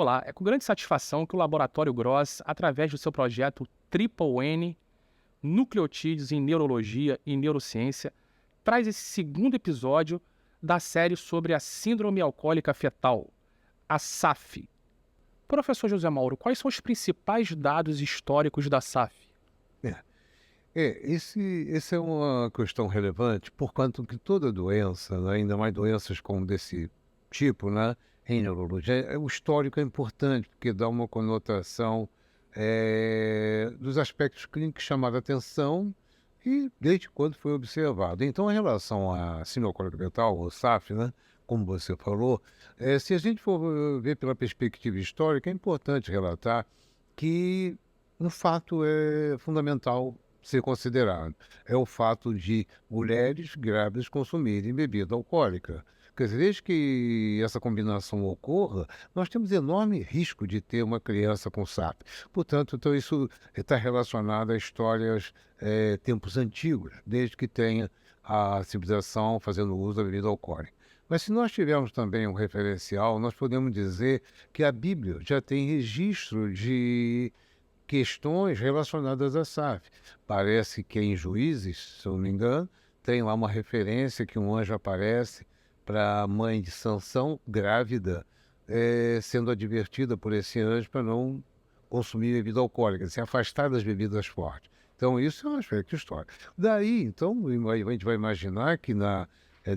Olá, é com grande satisfação que o Laboratório Gross, através do seu projeto Triple N, Nucleotídeos em Neurologia e Neurociência, traz esse segundo episódio da série sobre a Síndrome Alcoólica Fetal, a SAF. Professor José Mauro, quais são os principais dados históricos da SAF? É, esse é uma questão relevante, porquanto que toda doença, né, ainda mais doenças como desse tipo, né, em neurologia, o histórico é importante, porque dá uma conotação dos aspectos clínicos que chamaram a atenção e desde quando foi observado. Então, em relação à síndrome alcoólica fetal, ou SAF, né, como você falou, se a gente for ver pela perspectiva histórica, é importante relatar que um fato é fundamental ser considerado. É o fato de mulheres grávidas consumirem bebida alcoólica. Quer dizer, desde que essa combinação ocorra, nós temos enorme risco de ter uma criança com SAP. Portanto, então isso está relacionado a histórias, tempos antigos, desde que tenha a civilização fazendo uso da bebida alcoólica. Mas se nós tivermos também um referencial, nós podemos dizer que a Bíblia já tem registro de questões relacionadas à SAF. Parece que em Juízes, se eu não me engano, tem lá uma referência que um anjo aparece para a mãe de Sansão, grávida, sendo advertida por esse anjo para não consumir bebida alcoólica, se afastar das bebidas fortes. Então, isso é um aspecto histórico. Daí, então, a gente vai imaginar que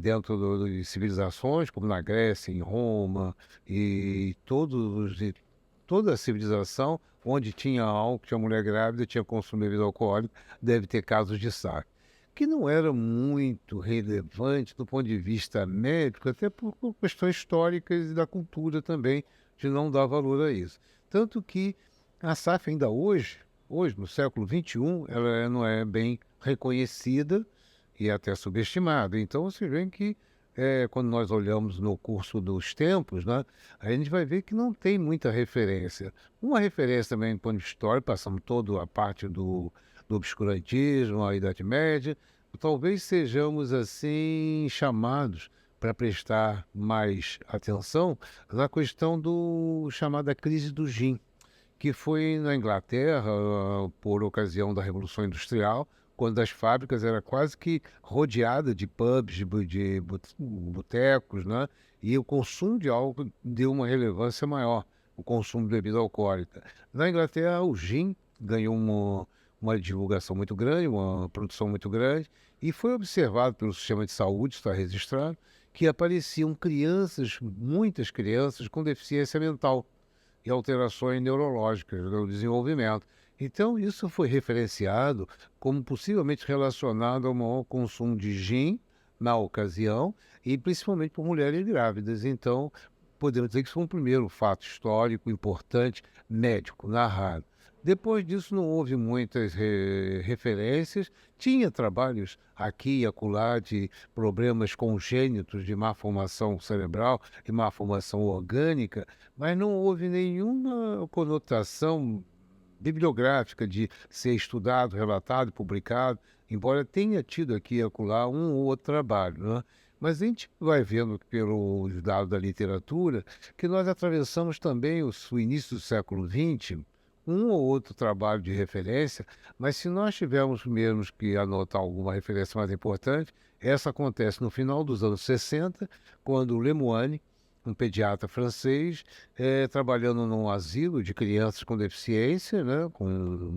dentro de civilizações, como na Grécia, em Roma, e toda a civilização onde tinha álcool, tinha mulher grávida, tinha consumo de bebida alcoólica, deve ter casos de SAF, que não era muito relevante do ponto de vista médico, até por questões históricas e da cultura também, de não dar valor a isso. Tanto que a SAF ainda hoje no século XXI, ela não é bem reconhecida e até subestimada. Então, você vê que quando nós olhamos no curso dos tempos, né, a gente vai ver que não tem muita referência. Uma referência também, do ponto de história, passamos toda a parte do obscurantismo, a Idade Média, talvez sejamos assim chamados para prestar mais atenção na questão do chamada crise do gin, que foi na Inglaterra, por ocasião da Revolução Industrial, quando as fábricas eram quase que rodeadas de pubs, de botecos, né? E o consumo de álcool deu uma relevância maior, o consumo de bebida alcoólica. Na Inglaterra, o gin ganhou uma divulgação muito grande, uma produção muito grande, e foi observado pelo sistema de saúde, está registrado, que apareciam crianças, muitas crianças com deficiência mental e alterações neurológicas no desenvolvimento. Então, isso foi referenciado como possivelmente relacionado ao maior consumo de gin na ocasião e principalmente por mulheres grávidas. Então, podemos dizer que isso foi um primeiro fato histórico importante, médico, narrado. Depois disso não houve muitas referências, tinha trabalhos aqui e acolá de problemas congênitos de má formação cerebral e má formação orgânica, mas não houve nenhuma conotação bibliográfica de ser estudado, relatado, publicado, embora tenha tido aqui e acolá um ou outro trabalho, né? Mas a gente vai vendo pelos dados da literatura que nós atravessamos também o início do século XX, um ou outro trabalho de referência, mas se nós tivermos mesmo que anotar alguma referência mais importante, essa acontece no final dos anos 60, quando o Lemoine, um pediatra francês, trabalhando num asilo de crianças com deficiência, né, com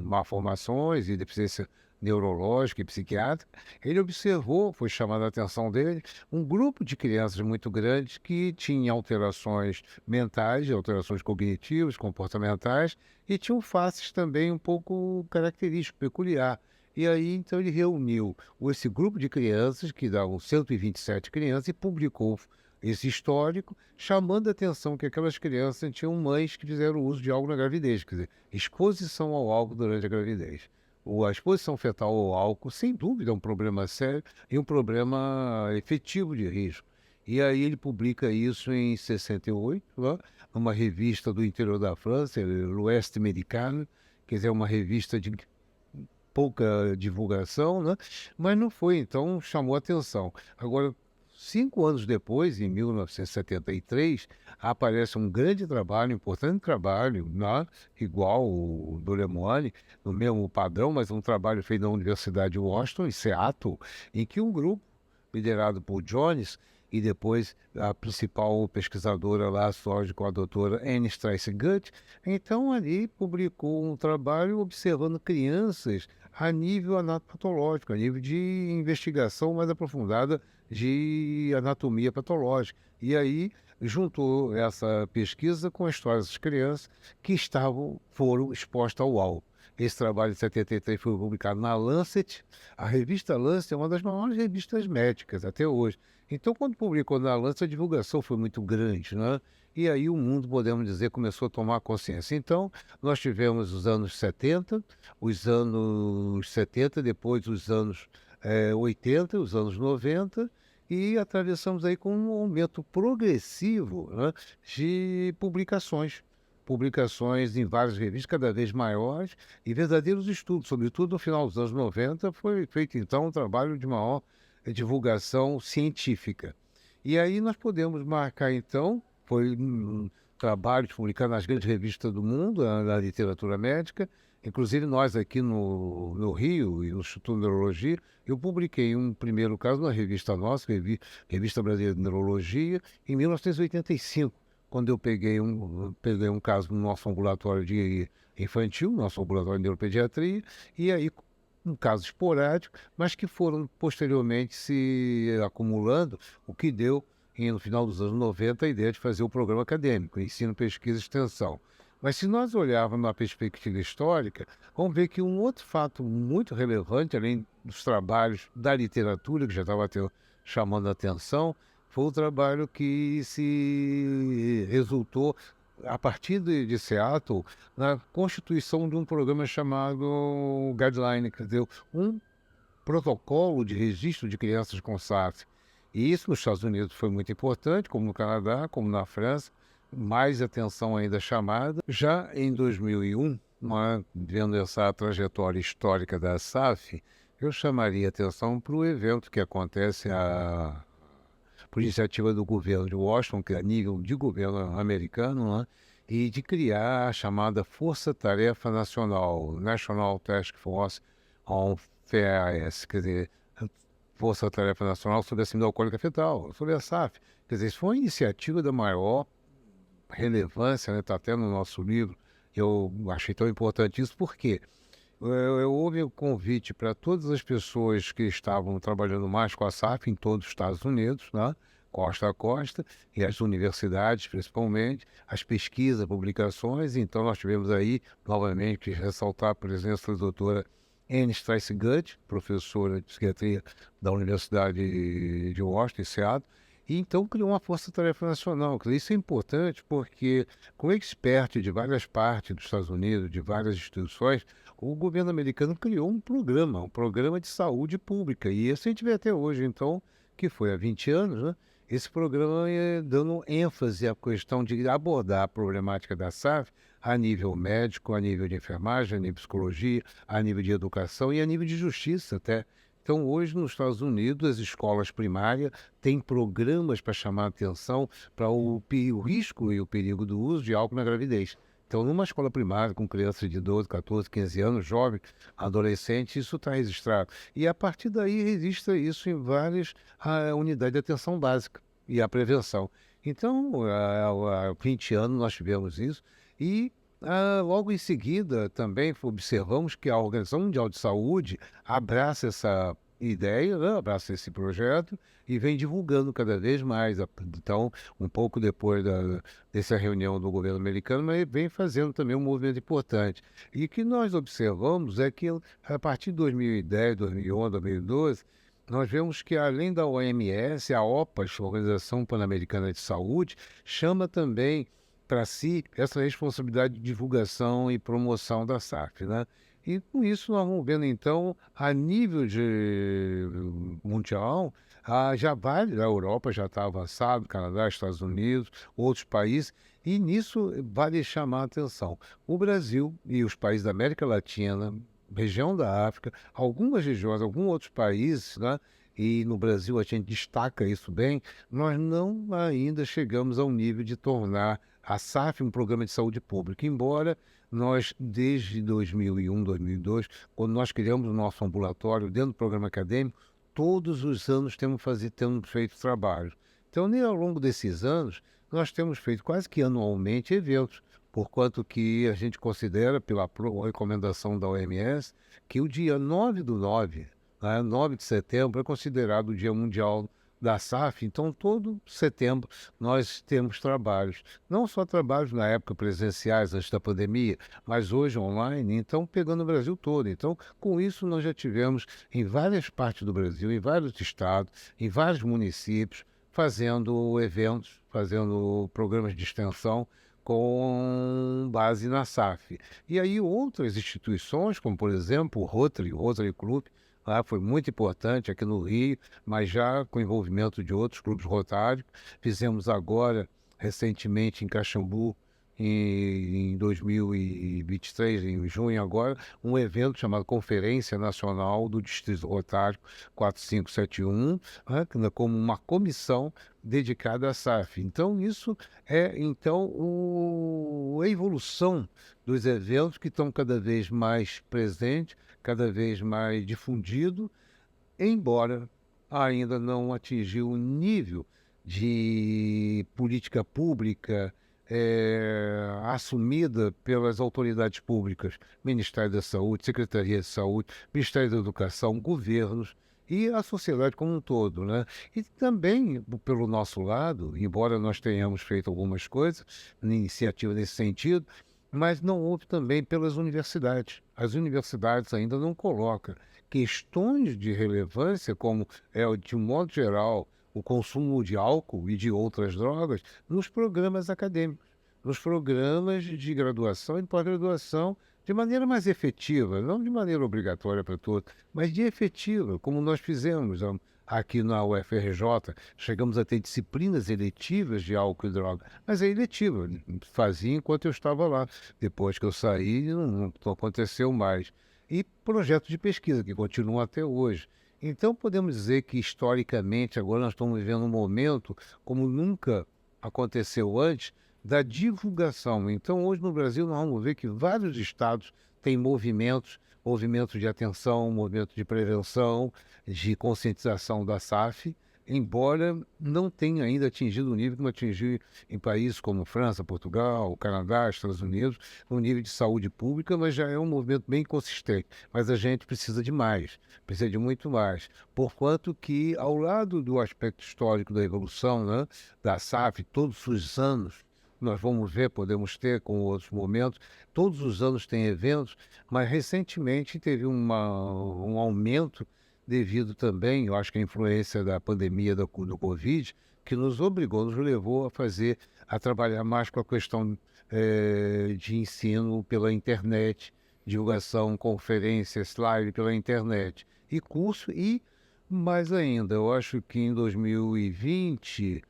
malformações e deficiência neurológica e psiquiátrica, ele observou, foi chamada a atenção dele, um grupo de crianças muito grande que tinha alterações mentais, alterações cognitivas, comportamentais, e tinham faces também um pouco característico, peculiar. E aí, então, ele reuniu esse grupo de crianças, que davam 127 crianças, e publicou esse histórico, chamando a atenção que aquelas crianças tinham mães que fizeram uso de álcool na gravidez, quer dizer, exposição ao álcool durante a gravidez. A exposição fetal ao álcool, sem dúvida, é um problema sério e um problema efetivo de risco. E aí ele publica isso em 68, né, numa revista do interior da França, L'Ouest Médical, quer dizer, uma revista de pouca divulgação, né? Mas não foi, então chamou atenção. Agora, 5 anos depois, em 1973, aparece um grande trabalho, um importante trabalho, né, igual o do Lemoine, no mesmo padrão, mas um trabalho feito na Universidade de Washington, em Seattle, em que um grupo liderado por Jones e depois a principal pesquisadora lá, com a doutora Anne Strace Gutt, então ali publicou um trabalho observando crianças a nível anatopatológico, a nível de investigação mais aprofundada de anatomia patológica. E aí juntou essa pesquisa com a história das crianças que foram expostas ao álcool. Esse trabalho de 73 foi publicado na Lancet. A revista Lancet é uma das maiores revistas médicas até hoje. Então, quando publicou na Lancet, a divulgação foi muito grande, né? E aí o mundo, podemos dizer, começou a tomar consciência. Então, nós tivemos os anos 70, depois os anos 80, os anos 90, e atravessamos aí com um aumento progressivo, né, de publicações em várias revistas cada vez maiores e verdadeiros estudos, sobretudo no final dos anos 90, foi feito então um trabalho de maior divulgação científica. E aí nós podemos marcar então, foi um trabalho de publicar nas grandes revistas do mundo, na literatura médica, inclusive nós aqui no Rio e no Instituto de Neurologia, eu publiquei um primeiro caso na revista nossa, Revista Brasileira de Neurologia, em 1985, quando eu peguei um caso no nosso ambulatório de infantil, nosso ambulatório de neuropediatria, e aí um caso esporádico, mas que foram posteriormente se acumulando, o que deu, no final dos anos 90, a ideia de fazer o programa acadêmico, ensino, pesquisa e extensão. Mas se nós olharmos na perspectiva histórica, vamos ver que um outro fato muito relevante, além dos trabalhos da literatura, que já estava chamando a atenção, foi o trabalho que se resultou, a partir de Seattle, na constituição de um programa chamado Guideline, quer dizer, um protocolo de registro de crianças com SAF. E isso nos Estados Unidos foi muito importante, como no Canadá, como na França, mais atenção ainda chamada. Já em 2001, vendo essa trajetória histórica da SAF, eu chamaria atenção para o evento que acontece por iniciativa do governo de Washington, que é a nível de governo americano, né, e de criar a chamada Força Tarefa Nacional, National Task Force on FAS, quer dizer, Força Tarefa Nacional sobre a Síndrome Alcoólica Fetal, sobre a SAF. Quer dizer, isso foi uma iniciativa da maior relevância, né, está até no nosso livro. Eu achei tão importante isso, porque houve um convite para todas as pessoas que estavam trabalhando mais com a SAF em todos os Estados Unidos, né, costa a costa, e as universidades principalmente, as pesquisas, publicações. Então nós tivemos aí, novamente, que ressaltar a presença da doutora Anne Strace Gutt, professora de psiquiatria da Universidade de Washington, em Seattle, e então criou uma força-tarefa nacional. Isso é importante porque, com expert de várias partes dos Estados Unidos, de várias instituições, o governo americano criou um programa de saúde pública, e esse a gente vê até hoje, então, que foi há 20 anos, né? Esse programa dando ênfase à questão de abordar a problemática da SAF a nível médico, a nível de enfermagem, a nível de psicologia, a nível de educação e a nível de justiça até. Então, hoje, nos Estados Unidos, as escolas primárias têm programas para chamar a atenção para o risco e o perigo do uso de álcool na gravidez. Então, numa escola primária, com crianças de 12, 14, 15 anos, jovens, adolescentes, isso está registrado. E, a partir daí, registra isso em várias unidades de atenção básica e a prevenção. Então, há 20 anos nós tivemos isso e logo em seguida também observamos que a Organização Mundial de Saúde abraça essa ideia, né, abraça esse projeto e vem divulgando cada vez mais. Então, um pouco depois dessa reunião do governo americano, mas vem fazendo também um movimento importante. E o que nós observamos é que a partir de 2010, 2011, 2012, nós vemos que, além da OMS, a OPAS, a Organização Pan-Americana de Saúde, chama também para si essa responsabilidade de divulgação e promoção da SAF, né? E com isso nós vamos vendo, então, a nível mundial, a Europa já está avançado, Canadá, Estados Unidos, outros países, e nisso vale chamar a atenção. O Brasil e os países da América Latina, região da África, algumas regiões, alguns outros países, né, e no Brasil a gente destaca isso bem, nós não ainda chegamos ao nível de tornar a SAF um programa de saúde pública, embora nós, desde 2001, 2002, quando nós criamos o nosso ambulatório dentro do programa acadêmico, todos os anos temos feito trabalhos. Então, nem ao longo desses anos, nós temos feito quase que anualmente eventos, porquanto que a gente considera, pela recomendação da OMS, que o dia 9/9, né, 9 de setembro, é considerado o Dia Mundial da SAF. Então, todo setembro nós temos trabalhos, não só trabalhos na época presenciais antes da pandemia, mas hoje online, então pegando o Brasil todo. Então, com isso nós já tivemos em várias partes do Brasil, em vários estados, em vários municípios, fazendo eventos, fazendo programas de extensão com base na SAF. E aí outras instituições, como por exemplo o Rotary Club, foi muito importante aqui no Rio, mas já com envolvimento de outros clubes rotários. Fizemos agora, recentemente, em Caxambu, em 2023, em junho agora, um evento chamado Conferência Nacional do Distrito Rotário 4571, como uma comissão dedicada à SAF. Então, isso é a evolução dos eventos que estão cada vez mais presentes, cada vez mais difundido, embora ainda não atingiu o nível de política pública assumida pelas autoridades públicas, Ministério da Saúde, Secretaria de Saúde, Ministério da Educação, governos e a sociedade como um todo, né? E também, pelo nosso lado, embora nós tenhamos feito algumas coisas, iniciativa nesse sentido, mas não houve também pelas universidades. As universidades ainda não colocam questões de relevância, como de um modo geral, o consumo de álcool e de outras drogas, nos programas acadêmicos, nos programas de graduação e pós-graduação, de maneira mais efetiva, não de maneira obrigatória para todos, mas de efetiva, como nós fizemos aqui na UFRJ. Chegamos a ter disciplinas eletivas de álcool e droga, mas é eletiva, fazia enquanto eu estava lá. Depois que eu saí, não aconteceu mais. E projetos de pesquisa que continuam até hoje. Então, podemos dizer que, historicamente, agora nós estamos vivendo um momento, como nunca aconteceu antes, da divulgação. Então, hoje no Brasil, nós vamos ver que vários estados têm movimentos de atenção, movimento de prevenção, de conscientização da SAF, embora não tenha ainda atingido o nível que atingiu em países como França, Portugal, Canadá, Estados Unidos, no nível de saúde pública, mas já é um movimento bem consistente. Mas a gente precisa de mais, precisa de muito mais, porquanto que, ao lado do aspecto histórico da evolução, né, da SAF, todos os anos, nós vamos ver, podemos ter com outros momentos, todos os anos tem eventos, mas recentemente teve um aumento devido também, eu acho que a influência da pandemia do Covid, que nos obrigou, nos levou a trabalhar mais com a questão de ensino pela internet, divulgação, conferências, live pela internet e curso, e mais ainda, eu acho que em 2020,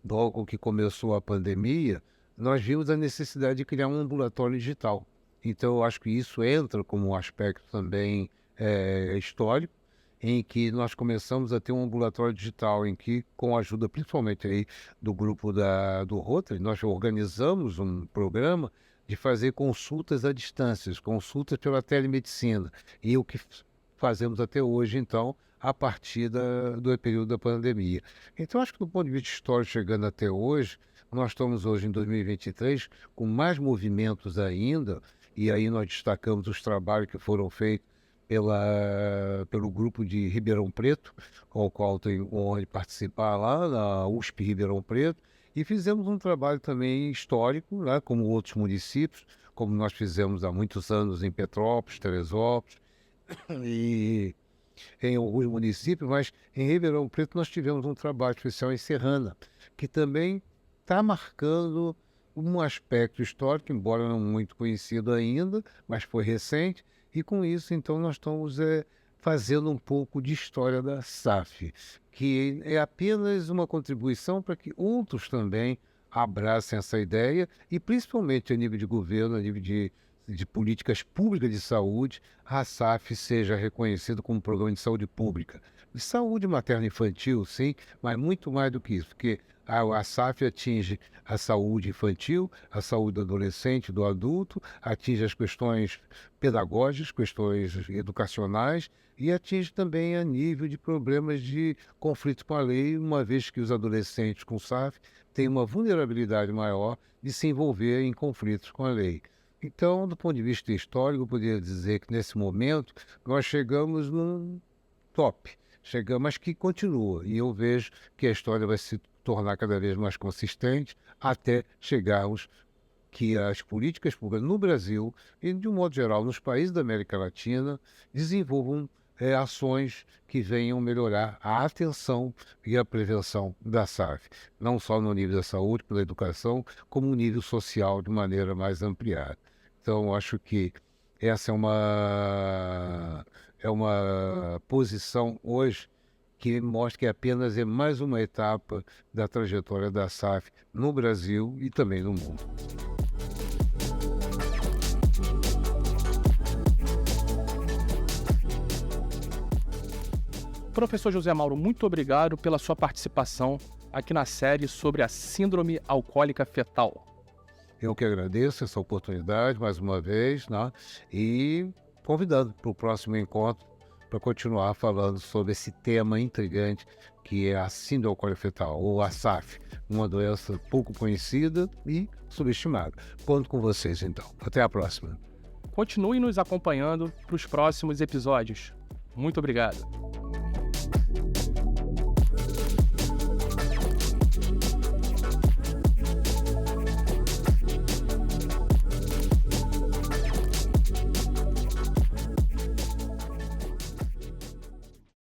logo que começou a pandemia, nós vimos a necessidade de criar um ambulatório digital. Então, eu acho que isso entra como um aspecto também histórico, em que nós começamos a ter um ambulatório digital, em que, com a ajuda principalmente aí do grupo do Rotary, nós organizamos um programa de fazer consultas à distância, consultas pela telemedicina, e o que fazemos até hoje, então, a partir do período da pandemia. Então, acho que do ponto de vista histórico, chegando até hoje, nós estamos hoje em 2023 com mais movimentos ainda, e aí nós destacamos os trabalhos que foram feitos pelo grupo de Ribeirão Preto, com o qual tenho a honra de participar lá na USP Ribeirão Preto, e fizemos um trabalho também histórico, né, como outros municípios, como nós fizemos há muitos anos em Petrópolis, Teresópolis e em alguns municípios, mas em Ribeirão Preto nós tivemos um trabalho especial em Serrana, que também está marcando um aspecto histórico, embora não muito conhecido ainda, mas foi recente, e com isso, então, nós estamos fazendo um pouco de história da SAF, que é apenas uma contribuição para que outros também abracem essa ideia, e principalmente a nível de governo, a nível de de políticas públicas de saúde, a SAF seja reconhecida como programa de saúde pública. De saúde materno-infantil, sim, mas muito mais do que isso, porque a SAF atinge a saúde infantil, a saúde do adolescente, do adulto, atinge as questões pedagógicas, questões educacionais e atinge também a nível de problemas de conflito com a lei, uma vez que os adolescentes com SAF têm uma vulnerabilidade maior de se envolver em conflitos com a lei. Então, do ponto de vista histórico, eu poderia dizer que nesse momento nós chegamos num top, mas que continua, e eu vejo que a história vai se tornar cada vez mais consistente até chegarmos que as políticas públicas no Brasil e, de um modo geral, nos países da América Latina, desenvolvam ações que venham melhorar a atenção e a prevenção da SAF, não só no nível da saúde, pela educação, como no nível social de maneira mais ampliada. Então, acho que essa é uma posição hoje que mostra que apenas é mais uma etapa da trajetória da SAF no Brasil e também no mundo. Professor José Mauro, muito obrigado pela sua participação aqui na série sobre a Síndrome Alcoólica Fetal. Eu que agradeço essa oportunidade mais uma vez, né? E convidando para o próximo encontro para continuar falando sobre esse tema intrigante que é a Síndrome Alcoólica Fetal, ou a SAF, uma doença pouco conhecida e subestimada. Conto com vocês então. Até a próxima. Continue nos acompanhando para os próximos episódios. Muito obrigado.